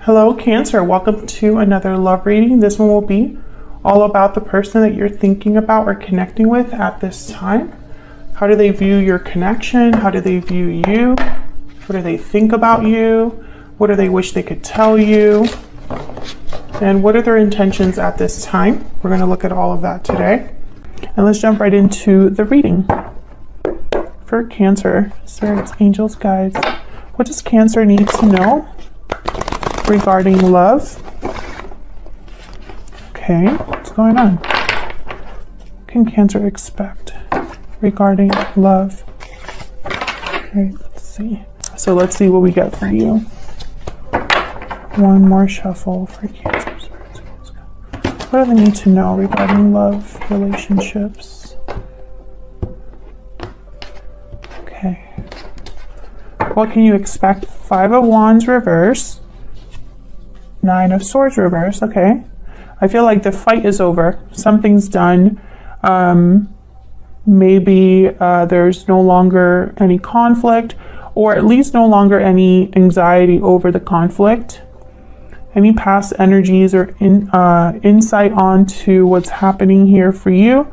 Hello, Cancer. Welcome to another love reading. This one will be all about the person that you're thinking about or connecting with at this time. How do they view your connection? How do they view you? What do they think about you? What do they wish they could tell you? And what are their intentions at this time? We're going to look at all of that today. And let's jump right into the reading. For Cancer, spirits, angels, guides, what does Cancer need to know regarding love? Okay, what's going on? What can Cancer expect regarding love? Okay, let's see. So let's see what we get for you. One more shuffle for Cancer. What do they need to know regarding love, relationships? Okay. What can you expect? Five of Wands reverse. Nine of Swords reverse. Okay. I feel like the fight is over. Something's done. Maybe there's no longer any conflict, or at least no longer any anxiety over the conflict. Any past energies or insight onto what's happening here for you.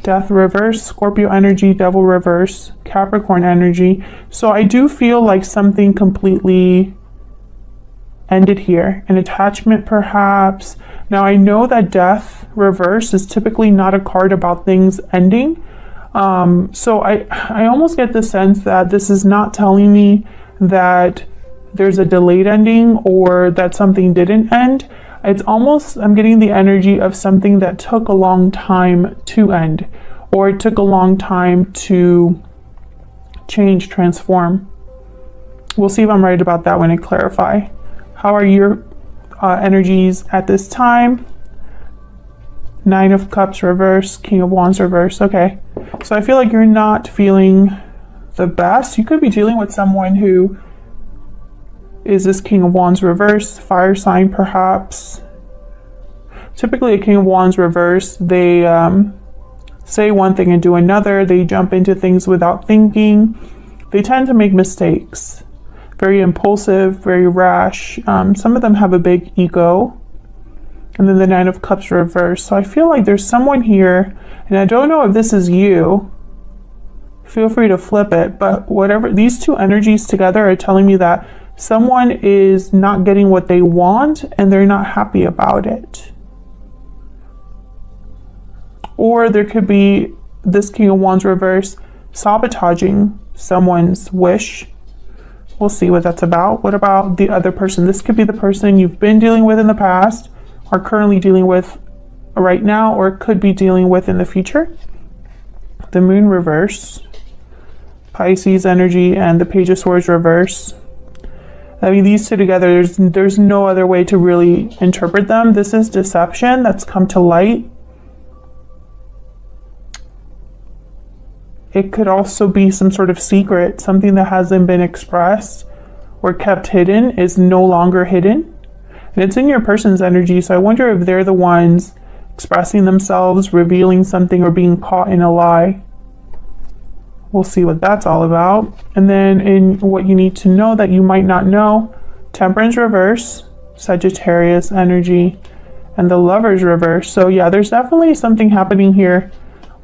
Death reverse, Scorpio energy, Devil reverse, Capricorn energy. So I do feel like something completely ended here. An attachment perhaps. Now I know that Death reverse is typically not a card about things ending. So I almost get the sense that this is not telling me that there's a delayed ending or that something didn't end. It's almost, I'm getting the energy of something that took a long time to end, or it took a long time to change, transform. We'll see if I'm right about that when I clarify. How are your energies at this time? Nine of Cups reverse, King of Wands reverse. Okay, so I feel like you're not feeling the best. You could be dealing with someone who is this King of Wands reverse, fire sign perhaps. Typically a King of Wands reverse, they say one thing and do another. They jump into things without thinking. They tend to make mistakes. Very impulsive, very rash. Some of them have a big ego. And then the Nine of Cups reverse. So I feel like there's someone here, and I don't know if this is you. Feel free to flip it, but whatever, these two energies together are telling me that someone is not getting what they want and they're not happy about it. Or there could be this King of Wands reverse sabotaging someone's wish. We'll see what that's about. What about the other person? This could be the person you've been dealing with in the past, or currently dealing with right now, or could be dealing with in the future. The Moon reverse, Pisces energy, and the Page of Swords reverse. I mean, these two together, there's no other way to really interpret them. This is deception that's come to light. It could also be some sort of secret, something that hasn't been expressed or kept hidden is no longer hidden. And it's in your person's energy, so I wonder if they're the ones expressing themselves, revealing something, or being caught in a lie. We'll see what that's all about. And then in what you need to know that you might not know, Temperance reverse, Sagittarius energy, and the Lovers reverse. So yeah, there's definitely something happening here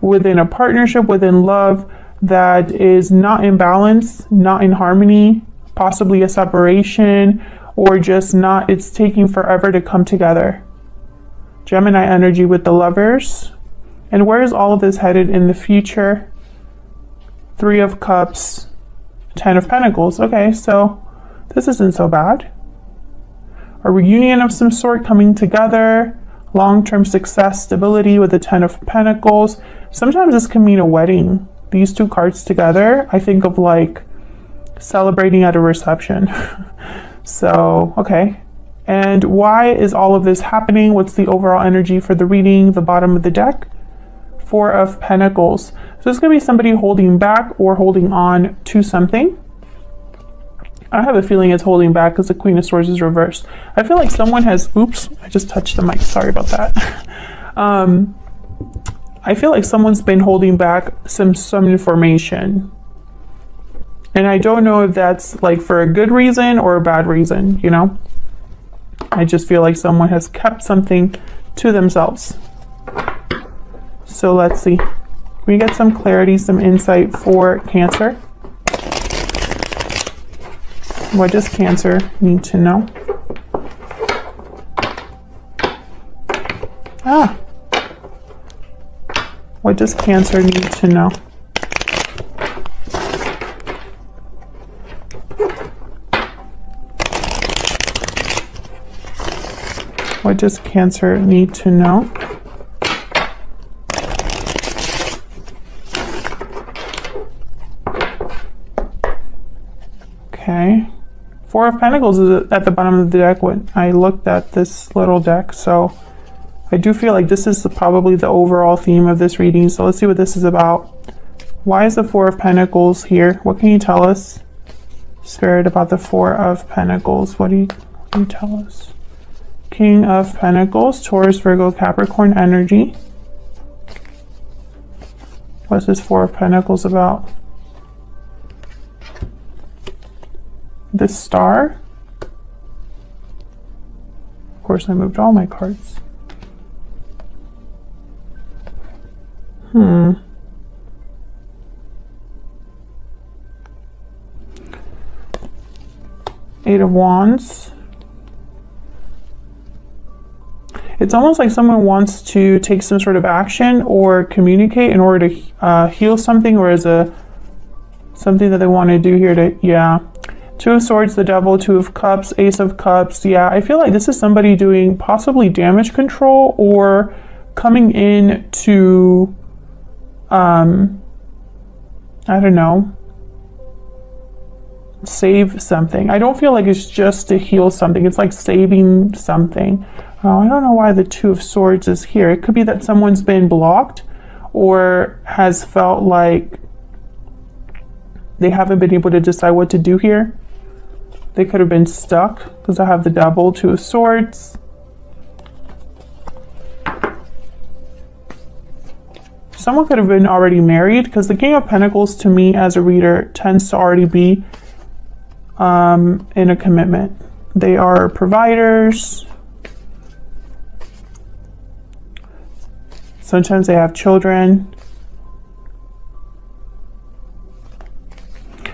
within a partnership, within love, that is not in balance, not in harmony, possibly a separation, or just not, it's taking forever to come together. Gemini energy with the Lovers. And where is all of this headed in the future? Three of Cups, Ten of Pentacles. Okay, so this isn't so bad. A reunion of some sort coming together, long-term success, stability with the Ten of Pentacles. Sometimes this can mean a wedding. These two cards together, I think of like celebrating at a reception. So, okay. And why is all of this happening? What's the overall energy for the reading? The bottom of the deck. Four of Pentacles. So it's going to be somebody holding back or holding on to something. I have a feeling it's holding back because the Queen of Swords is reversed. I feel like someone has, oops, I just touched the mic. Sorry about that. I feel like someone's been holding back some information. And I don't know if that's like for a good reason or a bad reason, you know? I just feel like someone has kept something to themselves. So let's see. We get some clarity, some insight for Cancer. What does Cancer need to know? What does Cancer need to know? What does Cancer need to know? Okay. Four of Pentacles is at the bottom of the deck when I looked at this little deck, so I do feel like this is probably the overall theme of this reading. So let's see what this is about. Why is the Four of Pentacles here? What can you tell us, Spirit, about the Four of Pentacles? What do you tell us? King of Pentacles, Taurus, Virgo, Capricorn energy. What's this Four of Pentacles about? The Star. Of course, I moved all my cards. Eight of Wands. It's almost like someone wants to take some sort of action or communicate in order to heal something, or is something that they want to do here to, yeah. Two of Swords, the Devil, Two of Cups, Ace of Cups. Yeah, I feel like this is somebody doing possibly damage control or coming in to, I don't know, save something. I don't feel like it's just to heal something. It's like saving something. Oh, I don't know why the Two of Swords is here. It could be that someone's been blocked or has felt like they haven't been able to decide what to do here. They could have been stuck because I have the Devil, Two of Swords. Someone could have been already married, because the King of Pentacles to me as a reader tends to already be in a commitment. They are providers. Sometimes they have children.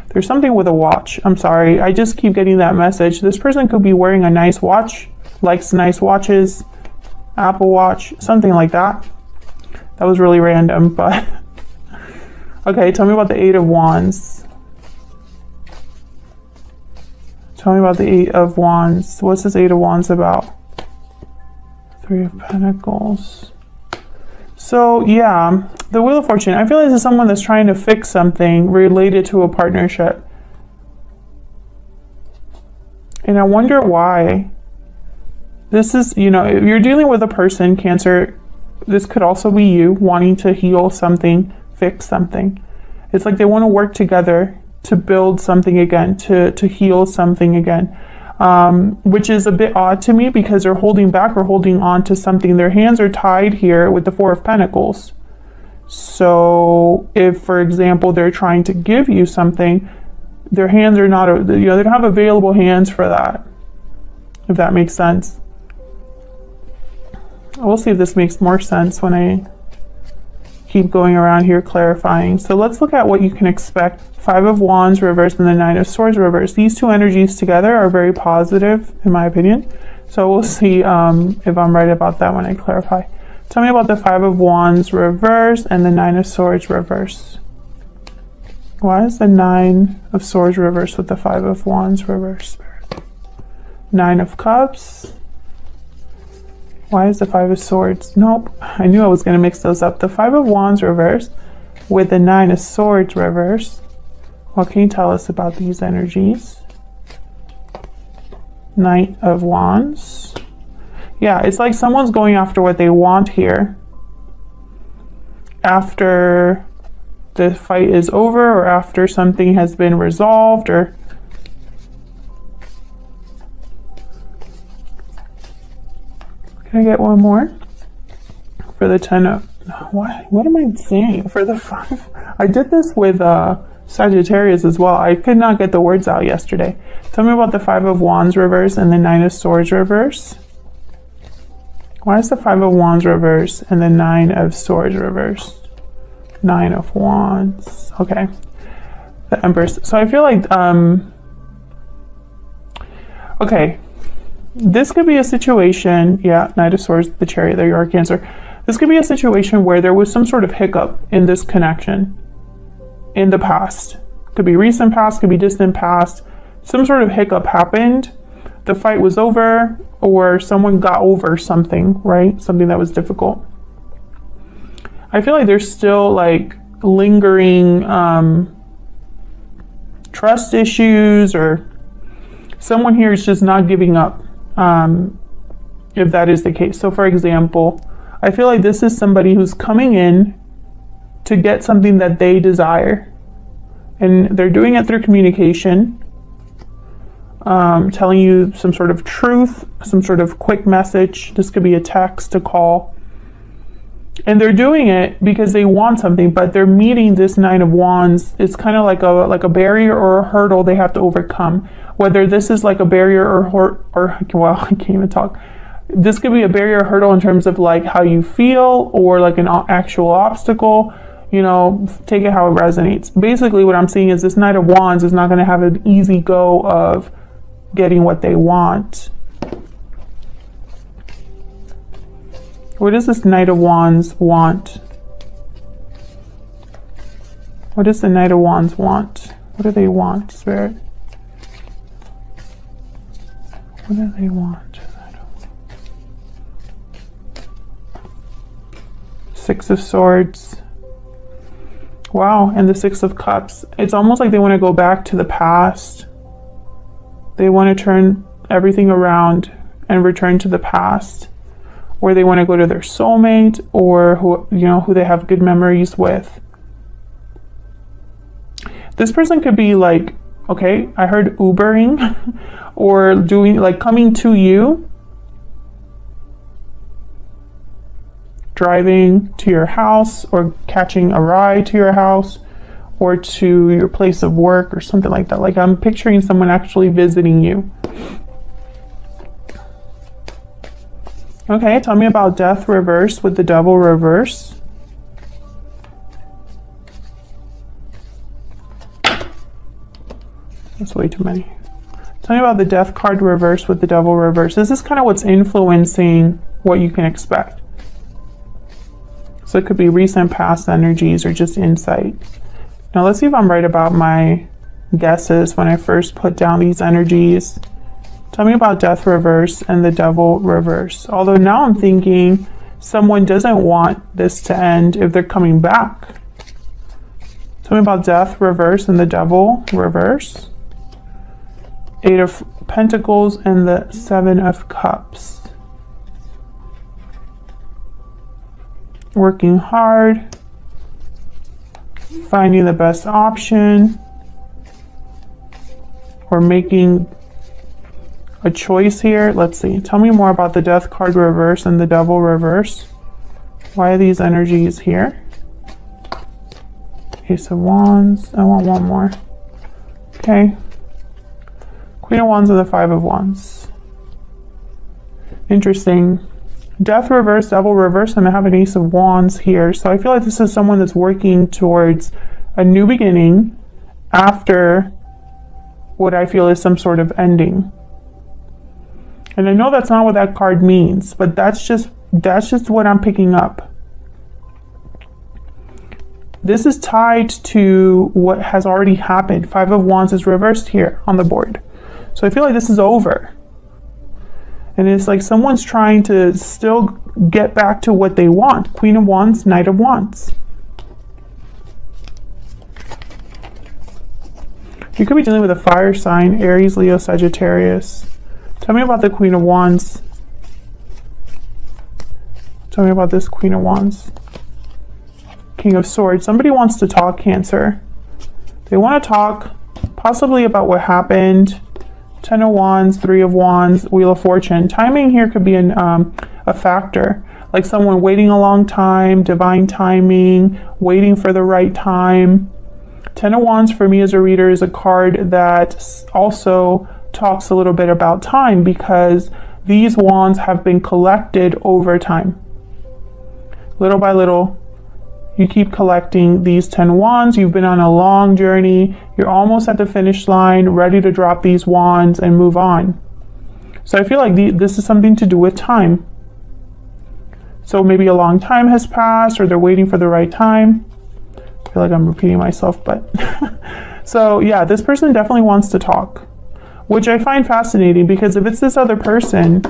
There's something with a watch. I'm sorry. I just keep getting that message. This person could be wearing a nice watch, likes nice watches, Apple Watch, something like that. That was really random, but okay, tell me about the Eight of Wands. Tell me about the Eight of Wands. What's this Eight of Wands about? Three of Pentacles. So yeah, the Wheel of Fortune. I feel like this is someone that's trying to fix something related to a partnership. And I wonder why. This is, you know, if you're dealing with a person, Cancer, this could also be you wanting to heal something, fix something. It's like they want to work together to build something again, to heal something again, which is a bit odd to me because they're holding back or holding on to something. Their hands are tied here with the Four of Pentacles. So if, for example, they're trying to give you something, their hands are not, you know, they don't have available hands for that, if that makes sense. We'll see if this makes more sense when I keep going around here clarifying. So let's look at what you can expect. Five of Wands reversed and the Nine of Swords reversed. These two energies together are very positive, in my opinion. So we'll see if I'm right about that when I clarify. Tell me about the Five of Wands reversed and the Nine of Swords reversed. Why is the Nine of Swords reversed with the Five of Wands reversed? Nine of Cups. Why is the Five of Swords? Nope, I knew I was going to mix those up. The Five of Wands reversed with the Nine of Swords reversed. What can you tell us about these energies? Knight of Wands. Yeah, it's like someone's going after what they want here. After the fight is over or after something has been resolved, or can I get one more? For the 10 of, what am I saying? For the 5, I did this with Sagittarius as well. I could not get the words out yesterday. Tell me about the Five of Wands reverse and the Nine of Swords reverse. Why is the Five of Wands reverse and the Nine of Swords reverse? Nine of Wands. Okay. The Empress. So I feel like, okay. This could be a situation, yeah, Knight of Swords, the Chariot, there you are, Cancer. This could be a situation where there was some sort of hiccup in this connection in the past. Could be recent past, could be distant past. Some sort of hiccup happened. The fight was over, or someone got over something, right? Something that was difficult. I feel like there's still like lingering trust issues, or someone here is just not giving up, if that is the case. So for example, I feel like this is somebody who's coming in to get something that they desire, and they're doing it through communication, telling you some sort of truth, some sort of quick message. This could be a text, a call, and they're doing it because they want something, but they're meeting this Nine of Wands. It's kind of like a barrier or a hurdle they have to overcome. Whether this is like a barrier or well, I can't even talk. This could be a barrier or hurdle in terms of like how you feel, or like an actual obstacle. You know, take it how it resonates. Basically, what I'm seeing is this Knight of Wands is not going to have an easy go of getting what they want. What does this Knight of Wands want? What does the Knight of Wands want? What do they want, Spirit? What do they want? Six of Swords. Wow, and the Six of Cups. It's almost like they want to go back to the past. They want to turn everything around and return to the past, or they want to go to their soulmate, or who they have good memories with. This person could be like, okay, I heard Ubering, or doing like coming to you, driving to your house, or catching a ride to your house, or to your place of work, or something like that. Like I'm picturing someone actually visiting you. Okay, tell me about Death reverse with the Devil reverse. That's way too many. Tell me about the Death card reverse with the Devil reverse. This is kind of what's influencing what you can expect. So it could be recent past energies or just insight. Now let's see if I'm right about my guesses when I first put down these energies. Tell me about Death reverse and the Devil reverse. Although now I'm thinking someone doesn't want this to end if they're coming back. Tell me about Death reverse and the Devil reverse. Eight of Pentacles and the Seven of Cups. Working hard, finding the best option, or making a choice here. Let's see. Tell me more about the Death card reverse and the Devil reverse. Why are these energies here? Ace of Wands. I want one more. Okay. Queen of Wands and the Five of Wands. Interesting. Death reverse, Devil reverse, and I have an Ace of Wands here. So I feel like this is someone that's working towards a new beginning after what I feel is some sort of ending. And I know that's not what that card means, but that's just what I'm picking up. This is tied to what has already happened. Five of Wands is reversed here on the board. So I feel like this is over. And it's like someone's trying to still get back to what they want. Queen of Wands, Knight of Wands. You could be dealing with a fire sign, Aries, Leo, Sagittarius. Tell me about the Queen of Wands. Tell me about this Queen of Wands. King of Swords. Somebody wants to talk, Cancer. They want to talk possibly about what happened. Ten of Wands, Three of Wands, Wheel of Fortune. Timing here could be a factor. Like someone waiting a long time, divine timing, waiting for the right time. Ten of Wands for me as a reader is a card that also talks a little bit about time, because these wands have been collected over time. Little by little, you keep collecting these 10 wands. You've been on a long journey. You're almost at the finish line, ready to drop these wands and move on. So I feel like this is something to do with time. So maybe a long time has passed, or they're waiting for the right time. I feel like I'm repeating myself, but so yeah, this person definitely wants to talk, which I find fascinating, because if it's this other person,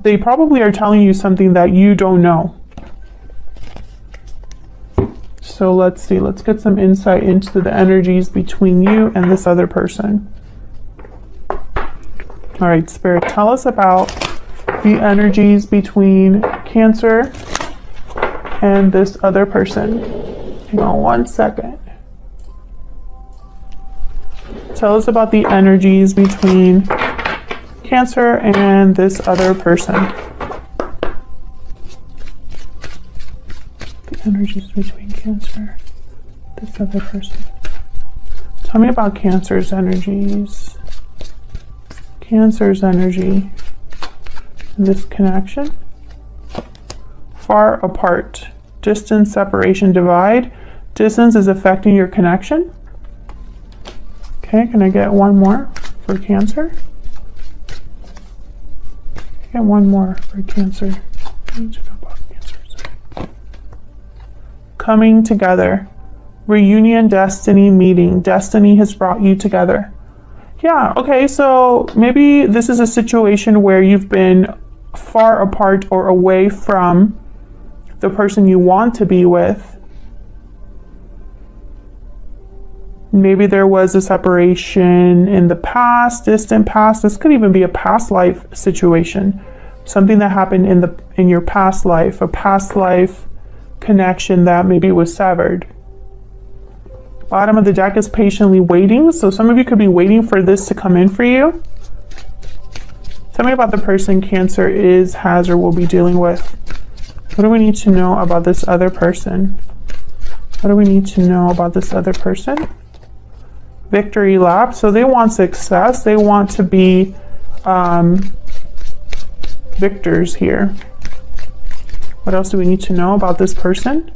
they probably are telling you something that you don't know. So let's see, let's get some insight into the energies between you and this other person. All right, Spirit, tell us about the energies between Cancer and this other person. Hang on one second. Tell us about the energies between Cancer and this other person. The energies between Cancer, this other person. Tell me about Cancer's energies. Cancer's energy in this connection. Far apart. Distance, separation, divide. Distance is affecting your connection. Okay, can I get one more for Cancer? Get one more for Cancer. I need to know about Cancer. Coming together. Reunion, destiny, meeting. Destiny has brought you together. Yeah, okay, so maybe this is a situation where you've been far apart or away from the person you want to be with. Maybe there was a separation in the past, distant past. This could even be a past life situation. Something that happened in your past life, a past life connection that maybe was severed. Bottom of the deck is patiently waiting. So some of you could be waiting for this to come in for you. Tell me about the person Cancer is, has, or will be dealing with. What do we need to know about this other person? What do we need to know about this other person? Victory lap. So they want success. They want to be victors here. What else do we need to know about this person?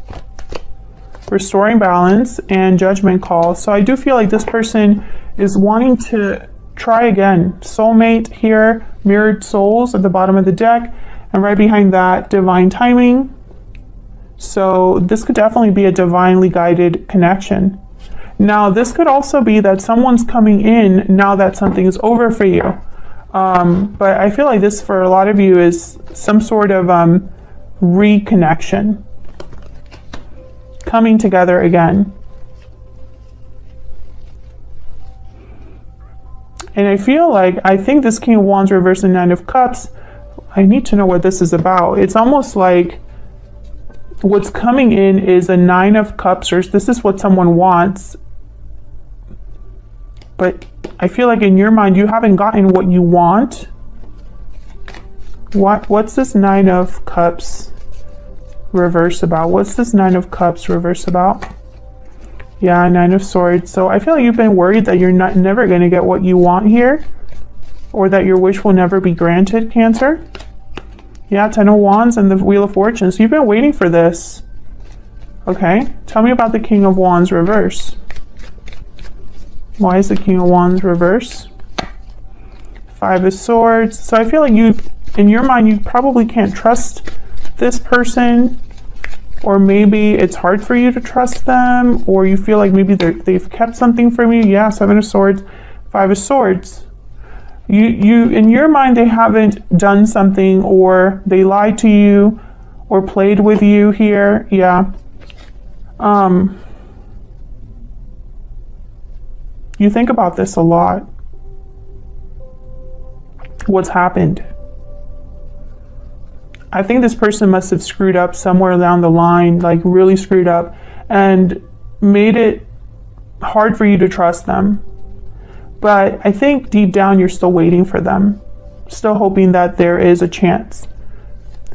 Restoring balance and judgment call. So I do feel like this person is wanting to try again. Soulmate here, mirrored souls at the bottom of the deck, and right behind that, divine timing. So this could definitely be a divinely guided connection. Now this could also be that someone's coming in now that something is over for you. But I feel like this for a lot of you is some sort of reconnection. Coming together again. And I feel like, I think this King of Wands reversed and Nine of Cups, I need to know what this is about. It's almost like what's coming in is a Nine of Cups, or this is what someone wants. But I feel like in your mind, you haven't gotten what you want. What's this Nine of Cups reverse about? What's this Nine of Cups reverse about? Yeah, Nine of Swords. So I feel like you've been worried that you're never going to get what you want here, or that your wish will never be granted, Cancer. Yeah, Ten of Wands and the Wheel of Fortune. So you've been waiting for this. Okay, tell me about the King of Wands reverse. Why is the King of Wands reverse? Five of Swords. So I feel like you, in your mind, you probably can't trust this person, or maybe it's hard for you to trust them, or you feel like maybe they've kept something from you. Yeah, Seven of Swords, Five of Swords. You in your mind, they haven't done something, or they lied to you, or played with you here. Yeah. You think about this a lot. What's happened? I think this person must have screwed up somewhere down the line, like really screwed up, and made it hard for you to trust them. But I think deep down you're still waiting for them, still hoping that there is a chance.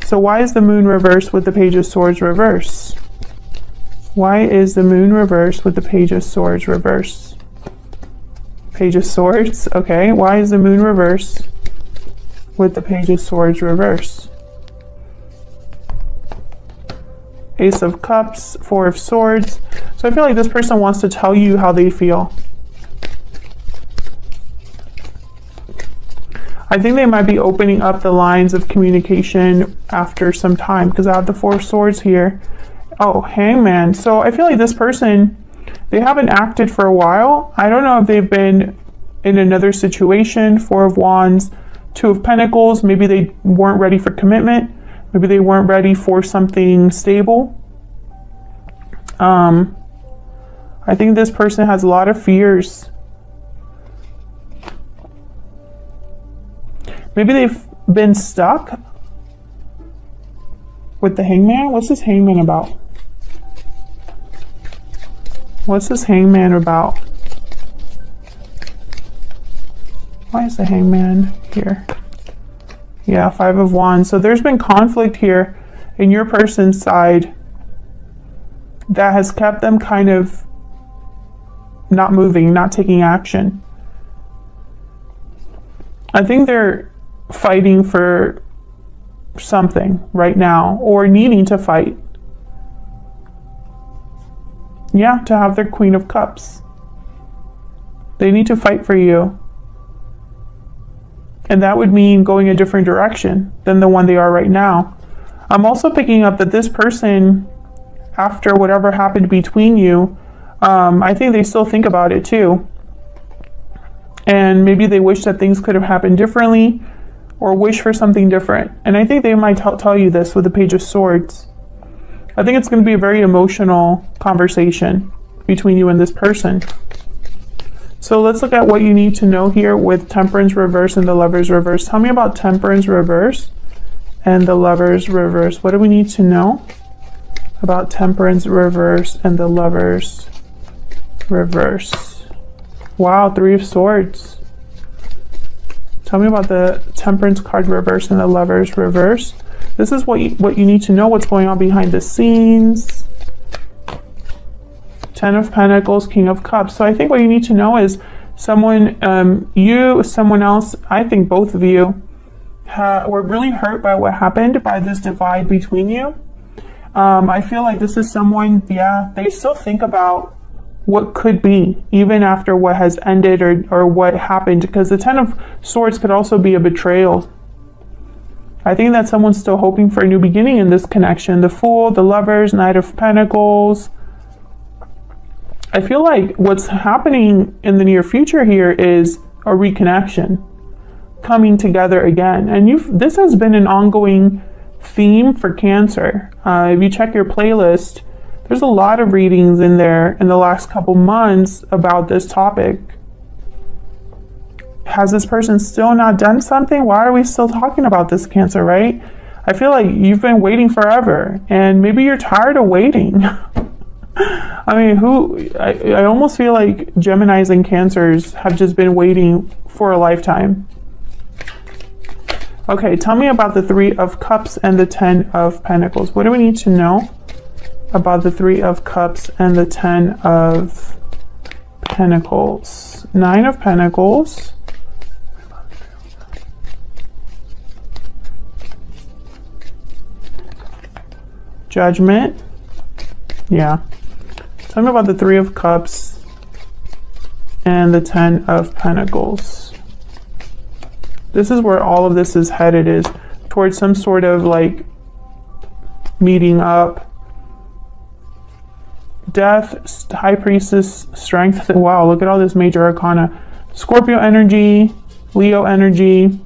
So why is the Moon reversed with the Page of Swords reverse? Why is the moon reversed with the Page of Swords reverse? Page of Swords, okay. Why is the moon reversed with the Page of Swords reverse? Ace of Cups, Four of Swords. So I feel like this person wants to tell you how they feel. I think they might be opening up the lines of communication after some time, because I have the Four of Swords here. Oh, Hangman. So I feel like this person, they haven't acted for a while. I don't know if they've been in another situation. Four of Wands, Two of Pentacles. Maybe they weren't ready for commitment. Maybe they weren't ready for something stable. I think this person has a lot of fears. Maybe they've been stuck with the Hangman. What's this Hangman about? What's this Hangman about? Why is the Hangman here? Yeah, Five of Wands. So there's been conflict here in your person's side that has kept them kind of not moving, not taking action. I think they're fighting for something right now, or needing to fight. Yeah, to have their Queen of Cups. They need to fight for you. And that would mean going a different direction than the one they are right now. I'm also picking up that this person, after whatever happened between you, I think they still think about it too. And maybe they wish that things could have happened differently, or wish for something different. And I think they might tell you this with the Page of Swords. I think it's going to be a very emotional conversation between you and this person. So let's look at what you need to know here with Temperance reverse and the Lovers reverse. Tell me about Temperance reverse and the Lovers reverse. What do we need to know about Temperance reverse and the Lovers reverse? Wow, Three of Swords. Tell me about the Temperance card reverse and the Lovers reverse. This is what you need to know, what's going on behind the scenes. Ten of Pentacles, King of Cups. So I think what you need to know is someone, someone else, I think both of you were really hurt by what happened, by this divide between you. I feel like this is someone, yeah, they still think about what could be, even after what has ended or what happened, because the Ten of Swords could also be a betrayal. I think that someone's still hoping for a new beginning in this connection. The Fool, the Lovers, Knight of Pentacles. I feel like what's happening in the near future here is a reconnection, coming together again. And this has been an ongoing theme for Cancer. If you check your playlist, there's a lot of readings in there in the last couple months about this topic. Has this person still not done something? Why are we still talking about this, Cancer, right? I feel like you've been waiting forever, and maybe you're tired of waiting. I mean, I almost feel like Geminis and Cancers have just been waiting for a lifetime. Okay, tell me about the Three of Cups and the Ten of Pentacles. What do we need to know about the Three of Cups and the Ten of Pentacles? Nine of Pentacles. Judgment. Yeah. Tell me about the Three of Cups and the Ten of Pentacles. This is where all of this is headed, is towards some sort of like meeting up. Death, High Priestess, Strength. Wow, look at all this major arcana. Scorpio energy, Leo energy.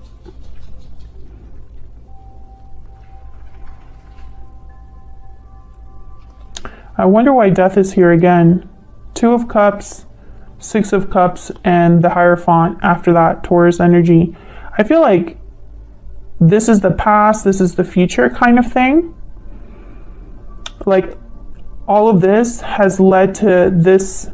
I wonder why Death is here again. Two of Cups, Six of Cups, and the Hierophant after that, Taurus energy. I feel like this is the past, this is the future kind of thing. Like, all of this has led to this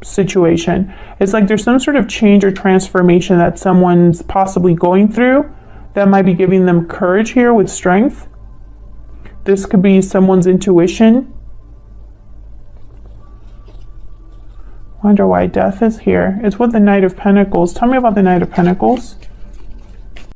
situation. It's like there's some sort of change or transformation that someone's possibly going through that might be giving them courage here with Strength. This could be someone's intuition Wonder why death is here. It's with the Knight of Pentacles. Tell me about the Knight of Pentacles.